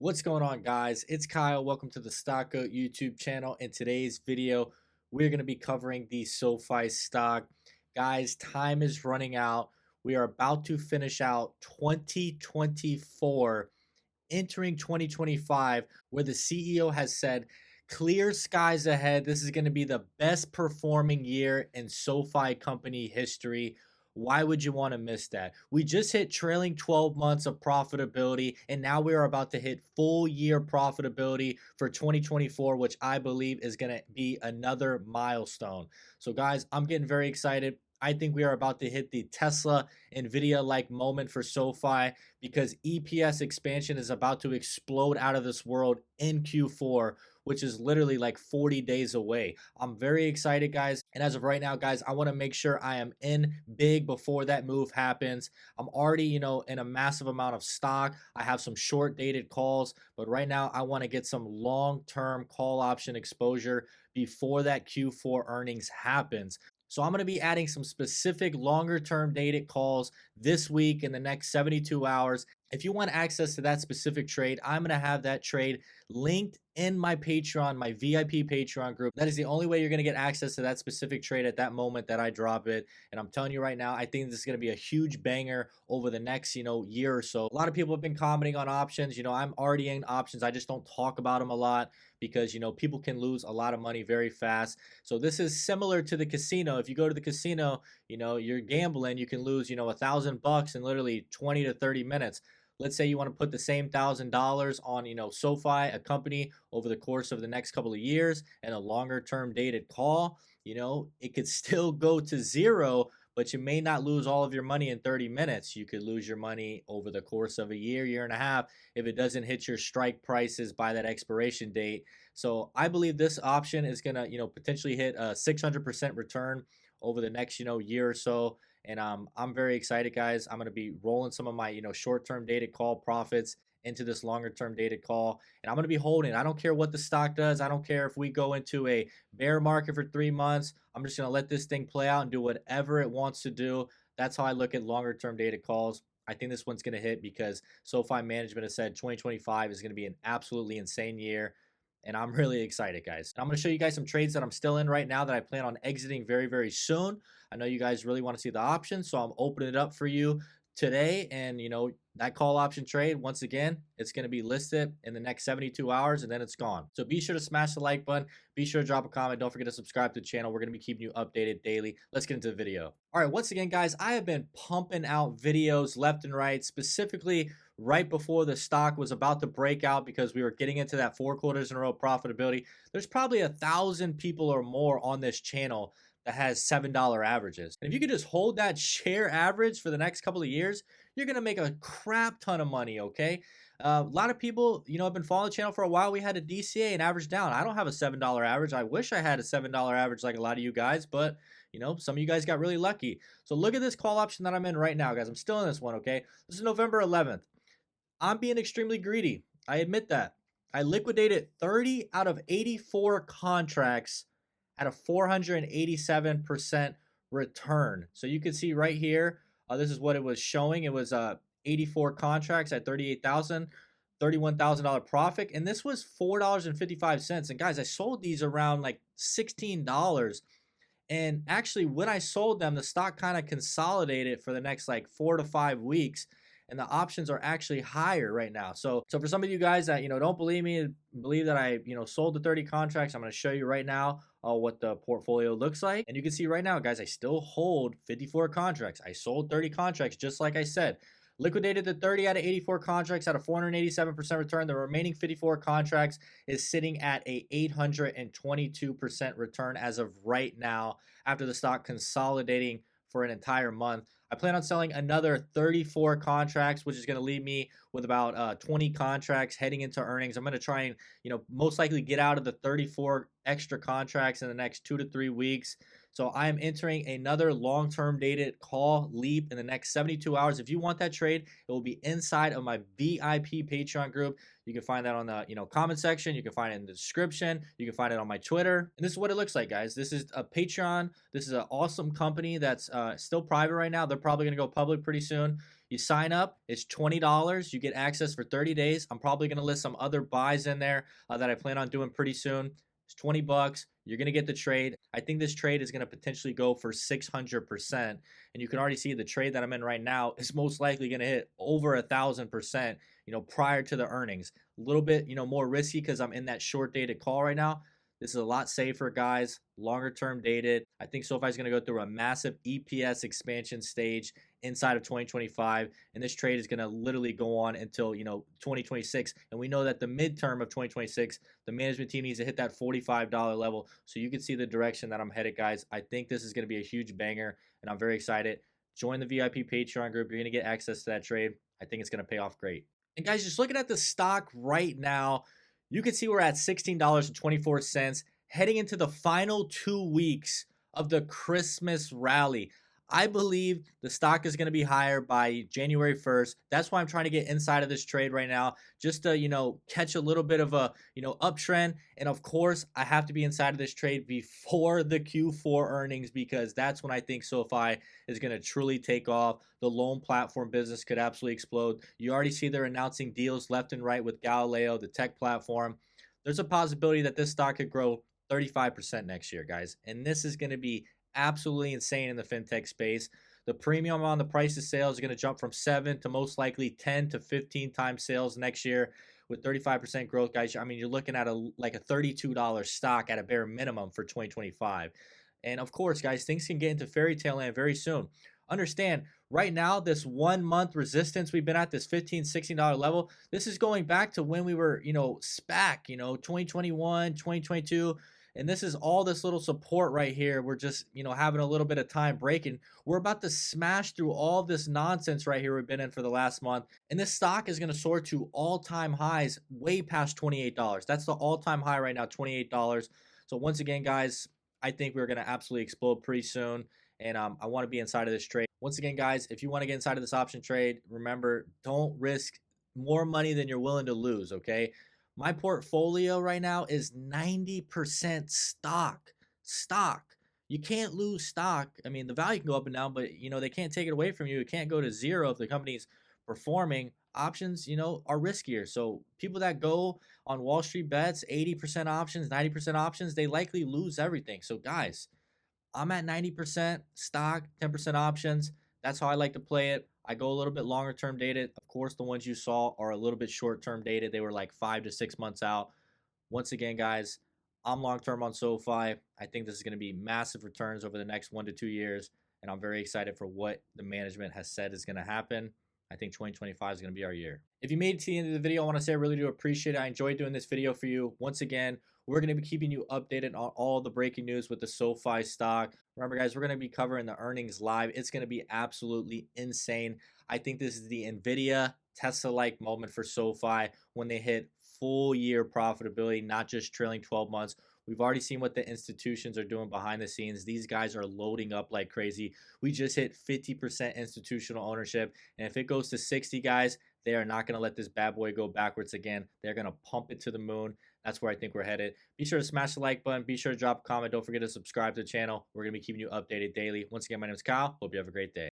What's going on, guys? It's Kyle. Welcome to the Stock Goat YouTube channel. In today's video, we're going to be covering the SoFi stock. Guys, time is running out. We are about to finish out 2024, entering 2025, where the CEO has said, clear skies ahead. This is going to be the best performing year in SoFi company history. Why would you want to miss that? We just hit trailing 12 months of profitability, and now we are about to hit full year profitability for 2024, which I believe is going to be another milestone. So, guys, I'm getting very excited. I think we are about to hit the Tesla Nvidia like moment for SoFi because EPS expansion is about to explode out of this world in Q4, which is literally like 40 days away. I'm very excited, guys. And as of right now, guys, I want to make sure I am in big before that move happens. I'm already, in a massive amount of stock. I have some short dated calls, but right now I want to get some long-term call option exposure before that Q4 earnings happens. So I'm going to be adding some specific longer term dated calls this week in the next 72 hours. If you want access to that specific trade, I'm going to have that trade linked in my Patreon, my VIP Patreon group. That is the only way you're going to get access to that specific trade at that moment that I drop it. And I'm telling you right now, I think this is going to be a huge banger over the next, year or so. A lot of people have been commenting on options. I'm already in options. I just don't talk about them a lot because, people can lose a lot of money very fast. So this is similar to the casino. If you go to the casino, you're gambling, you can lose, $1,000 in literally 20 to 30 minutes. Let's say you want to put the same $1,000 on, SoFi, a company, over the course of the next couple of years and a longer term dated call, it could still go to zero, but you may not lose all of your money in 30 minutes. You could lose your money over the course of a year and a half if it doesn't hit your strike prices by that expiration date. So I believe this option is going to, potentially hit a 600% return over the next, year or so. And I'm very excited, guys. I'm going to be rolling some of my, short-term dated call profits into this longer-term dated call. And I'm going to be holding. I don't care what the stock does. I don't care if we go into a bear market for 3 months. I'm just going to let this thing play out and do whatever it wants to do. That's how I look at longer-term dated calls. I think this one's going to hit because SoFi management has said 2025 is going to be an absolutely insane year. And I'm really excited, guys. And I'm going to show you guys some trades that I'm still in right now that I plan on exiting very, very soon. I know you guys really want to see the options, so I'm opening it up for you today. And, that call option trade, once again, it's going to be listed in the next 72 hours and then it's gone. So be sure to smash the like button. Be sure to drop a comment. Don't forget to subscribe to the channel. We're going to be keeping you updated daily. Let's get into the video. All right, once again, guys, I have been pumping out videos left and right, specifically right before the stock was about to break out because we were getting into that 4 quarters in a row profitability. There's probably 1,000 people or more on this channel that has $7 averages. And if you could just hold that share average for the next couple of years, you're going to make a crap ton of money, okay? A lot of people, have been following the channel for a while. We had a DCA and average down. I don't have a $7 average. I wish I had a $7 average like a lot of you guys, but, some of you guys got really lucky. So look at this call option that I'm in right now, guys. I'm still in this one, okay? This is November 11th. I'm being extremely greedy. I admit that. I liquidated 30 out of 84 contracts at a 487% return. So you can see right here, this is what it was showing. It was 84 contracts at 38,000, $31,000 profit. And this was $4.55. And guys, I sold these around like $16. And actually, when I sold them, the stock kind of consolidated for the next like 4 to 5 weeks. And the options are actually higher right now. So for some of you guys that, don't believe me, believe that I, sold the 30 contracts, I'm going to show you right now what the portfolio looks like. And you can see right now, guys, I still hold 54 contracts. I sold 30 contracts, just like I said. Liquidated the 30 out of 84 contracts at a 487% return. The remaining 54 contracts is sitting at a 822% return as of right now after the stock consolidating for an entire month. I plan on selling another 34 contracts, which is going to leave me with about 20 contracts heading into earnings. I'm going to try and, most likely get out of the 34 extra contracts in the next 2 to 3 weeks. So I am entering another long-term dated call leap in the next 72 hours. If you want that trade, it will be inside of my VIP Patreon group. You can find that on the comment section. You can find it in the description. You can find it on my Twitter. And this is what it looks like, guys. This is a Patreon. This is an awesome company that's still private right now. They're probably going to go public pretty soon. You sign up, it's $20. You get access for 30 days. I'm probably going to list some other buys in there that I plan on doing pretty soon. It's 20 bucks. You're going to get the trade. I think this trade is going to potentially go for 600%. And you can already see the trade that I'm in right now is most likely going to hit over 1,000%, prior to the earnings. A little bit, more risky because I'm in that short dated call right now. This is a lot safer, guys, longer term dated. I think SoFi is going to go through a massive EPS expansion stage inside of 2025. And this trade is going to literally go on until, 2026. And we know that the midterm of 2026, the management team needs to hit that $45 level. So you can see the direction that I'm headed, guys. I think this is going to be a huge banger, and I'm very excited. Join the VIP Patreon group. You're going to get access to that trade. I think it's going to pay off great. And guys, just looking at the stock right now, you can see we're at $16.24 heading into the final 2 weeks of the Christmas rally. I believe the stock is going to be higher by January 1st. That's why I'm trying to get inside of this trade right now, just to, catch a little bit of a, uptrend. And of course, I have to be inside of this trade before the Q4 earnings, because that's when I think SoFi is going to truly take off. The loan platform business could absolutely explode. You already see they're announcing deals left and right with Galileo, the tech platform. There's a possibility that this stock could grow 35% next year, guys. And this is going to be absolutely insane in the fintech space. The premium on the price of sales is going to jump from 7 to most likely 10 to 15 times sales next year with 35% growth, guys. I mean, you're looking at a $32 stock at a bare minimum for 2025. And of course, guys, things can get into fairy tale land very soon. Understand, right now, this 1 month resistance we've been at, this $15, $16 level, this is going back to when we were, SPAC, 2021, 2022. And this is all this little support right here. We're just, having a little bit of time breaking. We're about to smash through all this nonsense right here we've been in for the last month. And this stock is going to soar to all-time highs way past $28. That's the all-time high right now, $28. So once again, guys, I think we're going to absolutely explode pretty soon. And I want to be inside of this trade. Once again, guys, if you want to get inside of this option trade, remember, don't risk more money than you're willing to lose, okay? My portfolio right now is 90% stock. Stock. You can't lose stock. I mean, the value can go up and down, but they can't take it away from you. It can't go to zero if the company's performing. Options, are riskier. So people that go on Wall Street bets, 80% options, 90% options, they likely lose everything. So guys, I'm at 90% stock, 10% options. That's how I like to play it. I go a little bit longer term dated. Of course, the ones you saw are a little bit short term dated. They were like 5 to 6 months out. Once again, guys, I'm long term on SoFi. I think this is going to be massive returns over the next 1 to 2 years. And I'm very excited for what the management has said is going to happen. I think 2025 is going to be our year. If you made it to the end of the video, I want to say I really do appreciate it. I enjoyed doing this video for you. Once again, we're going to be keeping you updated on all the breaking news with the SoFi stock. Remember, guys, we're going to be covering the earnings live. It's going to be absolutely insane. I think this is the NVIDIA Tesla-like moment for SoFi when they hit full year profitability, not just trailing 12 months. We've already seen what the institutions are doing behind the scenes. These guys are loading up like crazy. We just hit 50% institutional ownership. And if it goes to 60, guys, they are not going to let this bad boy go backwards again. They're going to pump it to the moon. That's where I think we're headed. Be sure to smash the like button. Be sure to drop a comment. Don't forget to subscribe to the channel. We're going to be keeping you updated daily. Once again, my name is Kyle. Hope you have a great day.